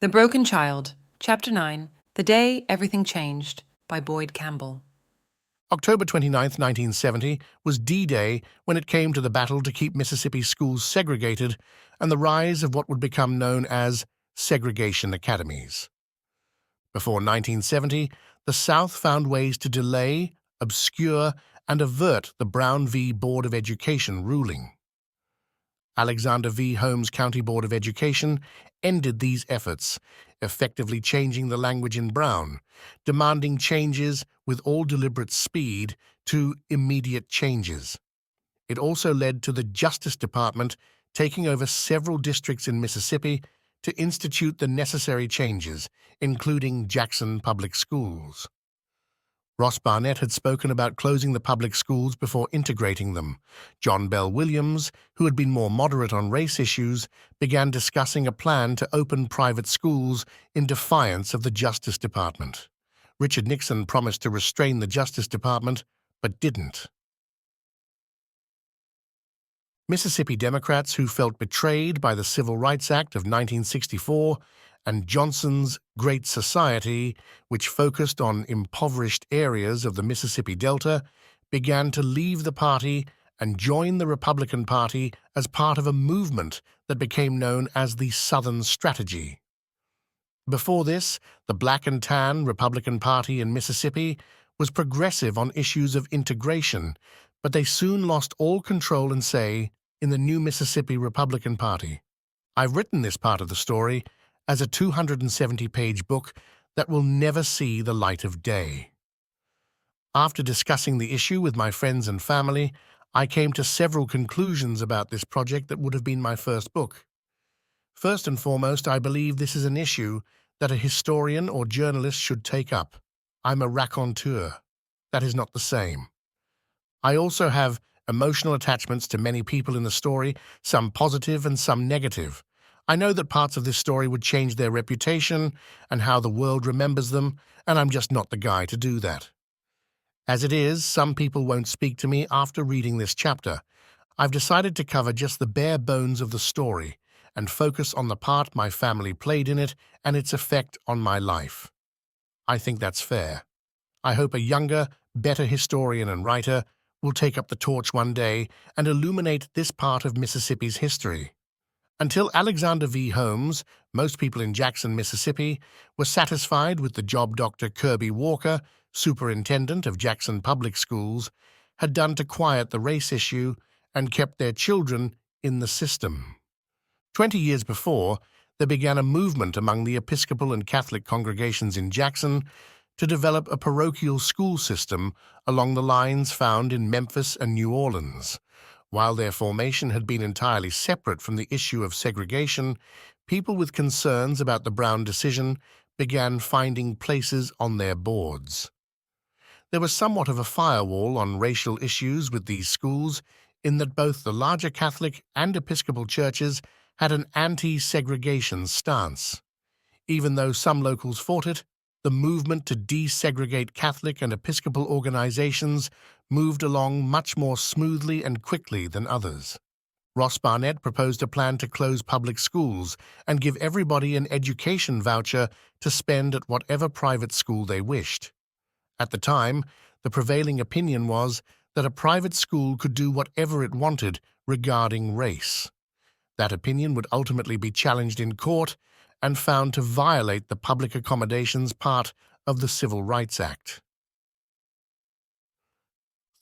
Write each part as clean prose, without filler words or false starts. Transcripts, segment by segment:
The Broken Child, Chapter 9, The Day Everything Changed, by Boyd Campbell. October 29, 1970, was D-Day when it came to the battle to keep Mississippi schools segregated and the rise of what would become known as segregation academies. Before 1970, the South found ways to delay, obscure, and avert the Brown v. Board of Education ruling. Alexander v. Holmes County Board of Education ended these efforts, effectively changing the language in Brown, demanding changes with all deliberate speed to immediate changes. It also led to the Justice Department taking over several districts in Mississippi to institute the necessary changes, including Jackson Public Schools. Ross Barnett had spoken about closing the public schools before integrating them. John Bell Williams, who had been more moderate on race issues, began discussing a plan to open private schools in defiance of the Justice Department. Richard Nixon promised to restrain the Justice Department, but didn't. Mississippi Democrats who felt betrayed by the Civil Rights Act of 1964 and Johnson's Great Society, which focused on impoverished areas of the Mississippi Delta, began to leave the party and join the Republican Party as part of a movement that became known as the Southern Strategy. Before this, the Black and Tan Republican Party in Mississippi was progressive on issues of integration, but they soon lost all control and say in the new Mississippi Republican Party. I've written this part of the story as a 270-page book that will never see the light of day. After discussing the issue with my friends and family, I came to several conclusions about this project that would have been my first book. First and foremost, I believe this is an issue that a historian or journalist should take up. I'm a raconteur. That is not the same. I also have emotional attachments to many people in the story, some positive and some negative. I know that parts of this story would change their reputation and how the world remembers them, and I'm just not the guy to do that. As it is, some people won't speak to me after reading this chapter. I've decided to cover just the bare bones of the story and focus on the part my family played in it and its effect on my life. I think that's fair. I hope a younger, better historian and writer will take up the torch one day and illuminate this part of Mississippi's history. Until Alexander v. Holmes, most people in Jackson, Mississippi, were satisfied with the job Dr. Kirby Walker, superintendent of Jackson Public Schools, had done to quiet the race issue and kept their children in the system. 20 years before, there began a movement among the Episcopal and Catholic congregations in Jackson to develop a parochial school system along the lines found in Memphis and New Orleans. While their formation had been entirely separate from the issue of segregation, people with concerns about the Brown decision began finding places on their boards. There was somewhat of a firewall on racial issues with these schools, in that both the larger Catholic and Episcopal churches had an anti-segregation stance. Even though some locals fought it, the movement to desegregate Catholic and Episcopal organizations moved along much more smoothly and quickly than others. Ross Barnett proposed a plan to close public schools and give everybody an education voucher to spend at whatever private school they wished. At the time, the prevailing opinion was that a private school could do whatever it wanted regarding race. That opinion would ultimately be challenged in court and found to violate the public accommodations part of the Civil Rights Act.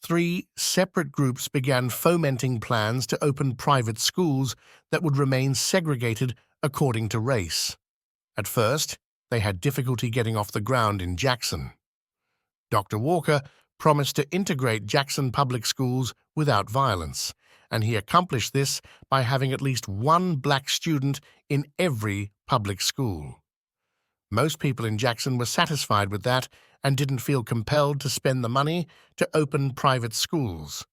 3 separate groups began fomenting plans to open private schools that would remain segregated according to race. At first, they had difficulty getting off the ground in Jackson. Dr. Walker promised to integrate Jackson public schools without violence, and he accomplished this by having at least one black student in every public school. Most people in Jackson were satisfied with that and didn't feel compelled to spend the money to open private schools.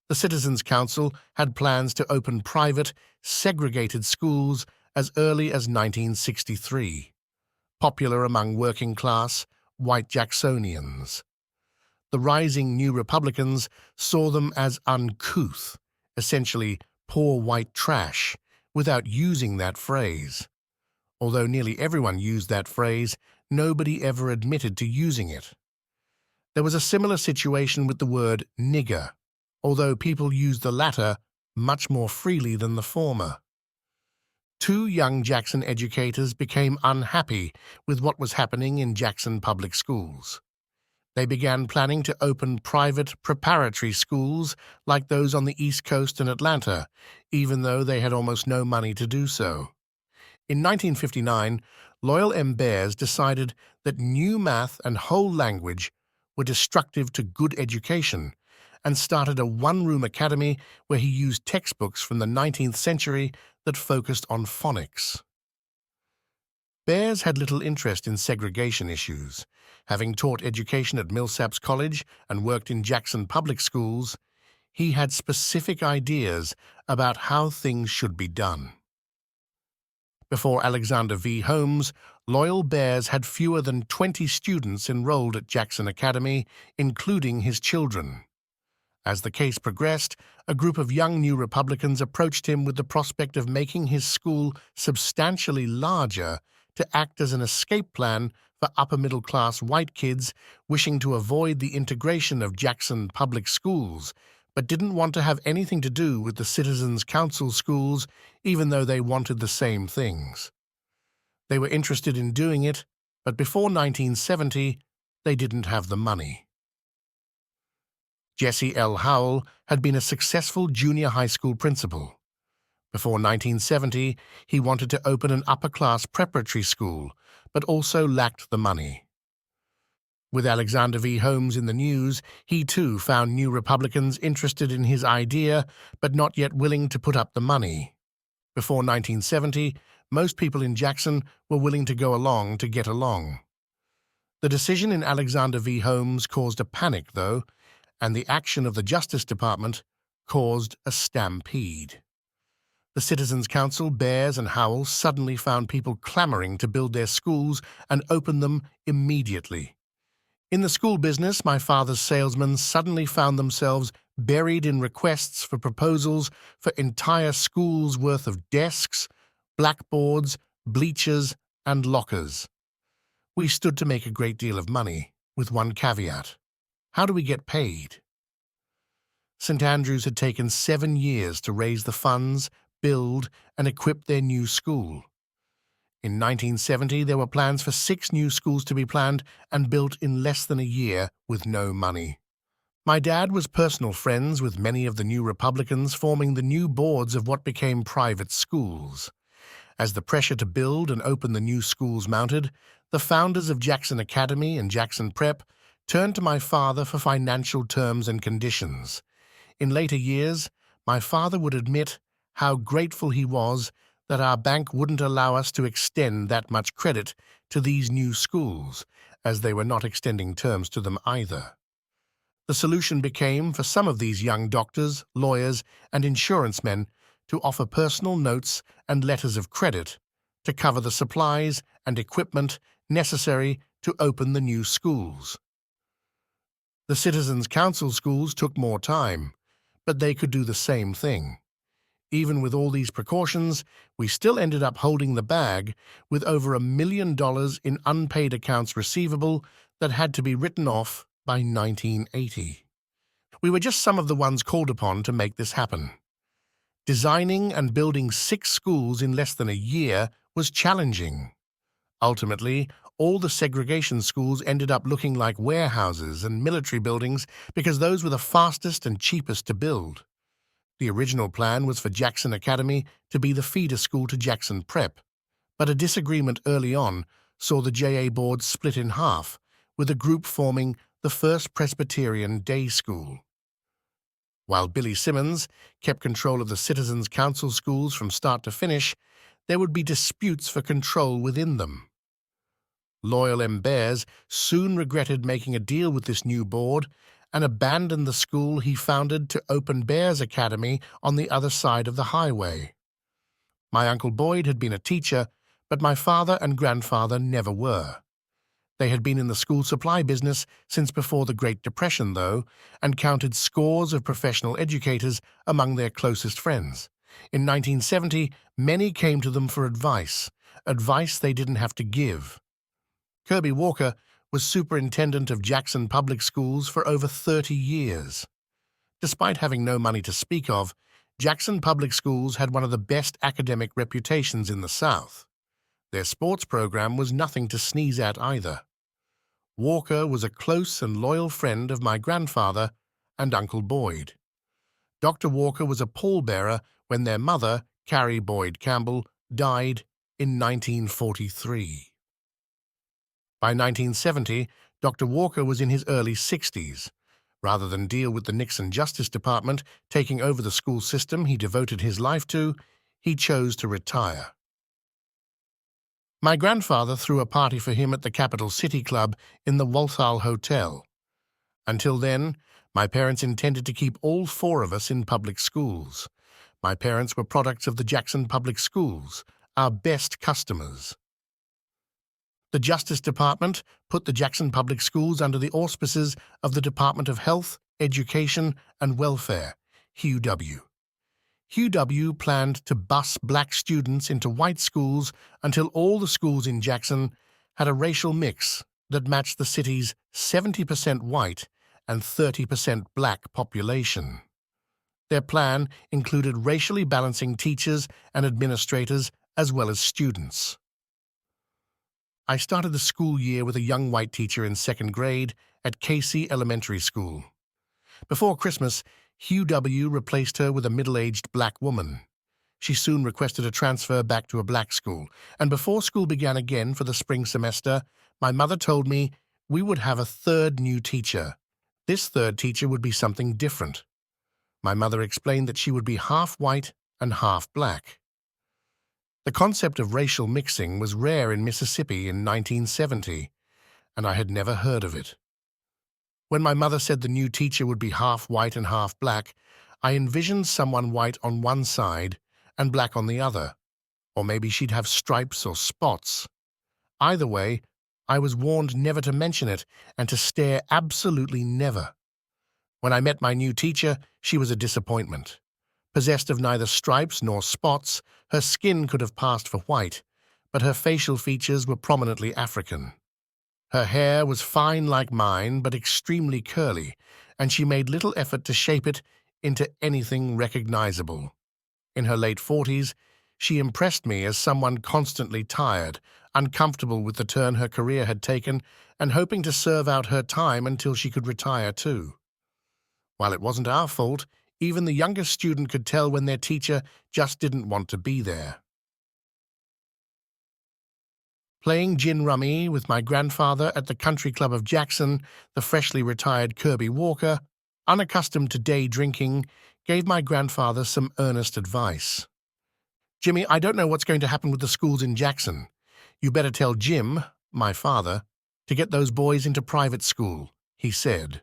The Citizens Council had plans to open private, segregated schools as early as 1963, popular among working-class, white Jacksonians. The rising New Republicans saw them as uncouth, essentially poor white trash, without using that phrase. Although nearly everyone used that phrase, nobody ever admitted to using it. There was a similar situation with the word nigger, although people used the latter much more freely than the former. Two young Jackson educators became unhappy with what was happening in Jackson public schools. They began planning to open private preparatory schools like those on the East Coast and Atlanta, even though they had almost no money to do so. In 1959, Loyal M. Bears decided that new math and whole language were destructive to good education and started a one-room academy where he used textbooks from the 19th century that focused on phonics. Bears had little interest in segregation issues. Having taught education at Millsaps College and worked in Jackson public schools, he had specific ideas about how things should be done. Before Alexander V. Holmes, Loyal Bears had fewer than 20 students enrolled at Jackson Academy, including his children. As the case progressed, a group of young New Republicans approached him with the prospect of making his school substantially larger to act as an escape plan for upper-middle-class white kids wishing to avoid the integration of Jackson public schools, but didn't want to have anything to do with the Citizens Council schools, even though they wanted the same things. They were interested in doing it, but before 1970, they didn't have the money. Jesse L. Howell had been a successful junior high school principal. Before 1970, he wanted to open an upper-class preparatory school, but also lacked the money. With Alexander V. Holmes in the news, he too found New Republicans interested in his idea, but not yet willing to put up the money. Before 1970, most people in Jackson were willing to go along to get along. The decision in Alexander V. Holmes caused a panic, though, and the action of the Justice Department caused a stampede. The Citizens Council, Bears, and Howell suddenly found people clamoring to build their schools and open them immediately. In the school business, my father's salesmen suddenly found themselves buried in requests for proposals for entire schools' worth of desks, blackboards, bleachers, and lockers. We stood to make a great deal of money, with one caveat. How do we get paid? St. Andrews had taken 7 years to raise the funds, build, and equip their new school. In 1970, there were plans for 6 new schools to be planned and built in less than a year with no money. My dad was personal friends with many of the New Republicans forming the new boards of what became private schools. As the pressure to build and open the new schools mounted, the founders of Jackson Academy and Jackson Prep turned to my father for financial terms and conditions. In later years, my father would admit how grateful he was that our bank wouldn't allow us to extend that much credit to these new schools, as they were not extending terms to them either. The solution became for some of these young doctors, lawyers, and insurance men to offer personal notes and letters of credit to cover the supplies and equipment necessary to open the new schools. The Citizens Council schools took more time, but they could do the same thing. Even with all these precautions, we still ended up holding the bag with over $1 million in unpaid accounts receivable that had to be written off by 1980. We were just some of the ones called upon to make this happen. Designing and building 6 schools in less than a year was challenging. Ultimately, all the segregation schools ended up looking like warehouses and military buildings because those were the fastest and cheapest to build. The original plan was for Jackson Academy to be the feeder school to Jackson Prep, but a disagreement early on saw the JA board split in half, with a group forming the First Presbyterian Day School. While Billy Simmons kept control of the Citizens Council schools from start to finish, there would be disputes for control within them. Loyal M. Bears soon regretted making a deal with this new board and abandoned the school he founded to open Bears Academy on the other side of the highway. My Uncle Boyd had been a teacher, but my father and grandfather never were. They had been in the school supply business since before the Great Depression, though, and counted scores of professional educators among their closest friends. In 1970, many came to them for advice, advice they didn't have to give. Kirby Walker was superintendent of Jackson Public Schools for over 30 years. Despite having no money to speak of, Jackson Public Schools had one of the best academic reputations in the South. Their sports program was nothing to sneeze at either. Walker was a close and loyal friend of my grandfather and Uncle Boyd. Dr. Walker was a pallbearer when their mother, Carrie Boyd Campbell, died in 1943. By 1970, Dr. Walker was in his early 60s. Rather than deal with the Nixon Justice Department taking over the school system he devoted his life to, he chose to retire. My grandfather threw a party for him at the Capital City Club in the Walthall Hotel. Until then, my parents intended to keep all four of us in public schools. My parents were products of the Jackson Public Schools, our best customers. The Justice Department put the Jackson Public Schools under the auspices of the Department of Health, Education, and Welfare, HUW. HUW planned to bus black students into white schools until all the schools in Jackson had a racial mix that matched the city's 70% white and 30% black population. Their plan included racially balancing teachers and administrators as well as students. I started the school year with a young white teacher in second grade at Casey Elementary School. Before Christmas, HUW replaced her with a middle-aged black woman. She soon requested a transfer back to a black school, and before school began again for the spring semester, my mother told me we would have a third new teacher. This third teacher would be something different. My mother explained that she would be half white and half black. The concept of racial mixing was rare in Mississippi in 1970, and I had never heard of it. When my mother said the new teacher would be half white and half black, I envisioned someone white on one side and black on the other, or maybe she'd have stripes or spots. Either way, I was warned never to mention it and to stare absolutely never. When I met my new teacher, she was a disappointment. Possessed of neither stripes nor spots, her skin could have passed for white, but her facial features were prominently African. Her hair was fine like mine, but extremely curly, and she made little effort to shape it into anything recognizable. In her late 40s, she impressed me as someone constantly tired, uncomfortable with the turn her career had taken, and hoping to serve out her time until she could retire too. While it wasn't our fault, even the youngest student could tell when their teacher just didn't want to be there. Playing gin rummy with my grandfather at the Country Club of Jackson, the freshly retired Kirby Walker, unaccustomed to day drinking, gave my grandfather some earnest advice. "Jimmy, I don't know what's going to happen with the schools in Jackson. You better tell Jim, my father, to get those boys into private school," he said.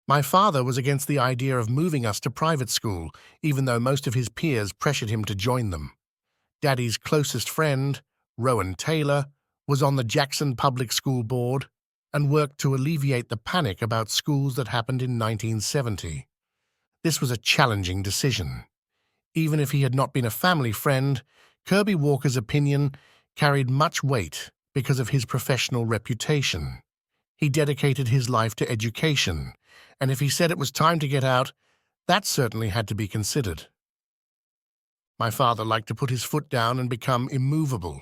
My father was against the idea of moving us to private school, even though most of his peers pressured him to join them. Daddy's closest friend, Rowan Taylor, was on the Jackson Public School Board and worked to alleviate the panic about schools that happened in 1970. This was a challenging decision. Even if he had not been a family friend, Kirby Walker's opinion carried much weight because of his professional reputation. He dedicated his life to education, and if he said it was time to get out, that certainly had to be considered. My father liked to put his foot down and become immovable.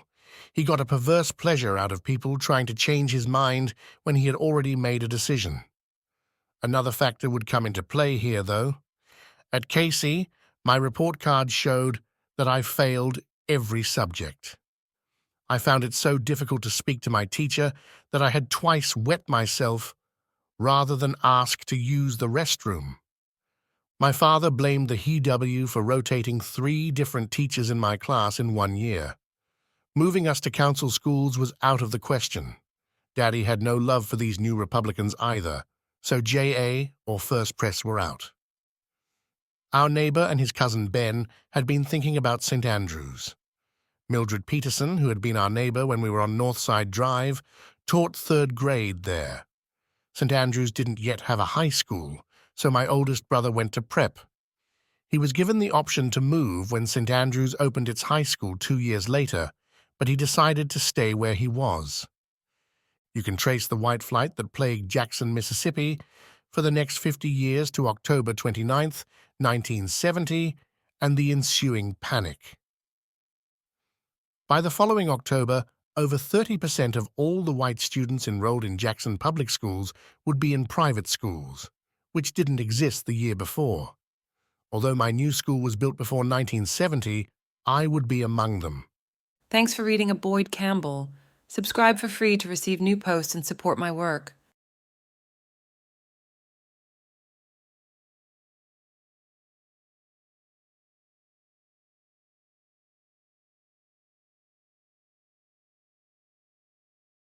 He got a perverse pleasure out of people trying to change his mind when he had already made a decision. Another factor would come into play here, though. At Casey, my report card showed that I failed every subject. I found it so difficult to speak to my teacher that I had twice wet myself rather than ask to use the restroom. My father blamed the HUW for rotating 3 different teachers in my class in 1 year. Moving us to council schools was out of the question. Daddy had no love for these new Republicans either, so JA or First Press were out. Our neighbor and his cousin Ben had been thinking about St. Andrews. Mildred Peterson, who had been our neighbor when we were on Northside Drive, taught 3rd grade there. St. Andrews didn't yet have a high school, so my oldest brother went to prep. He was given the option to move when St. Andrews opened its high school 2 years later, but he decided to stay where he was. You can trace the white flight that plagued Jackson, Mississippi for the next 50 years to October 29th, 1970, and the ensuing panic. By the following October, over 30% of all the white students enrolled in Jackson public schools would be in private schools, which didn't exist the year before. Although my new school was built before 1970, I would be among them. Thanks for reading a Boyd Campbell. Subscribe for free to receive new posts and support my work.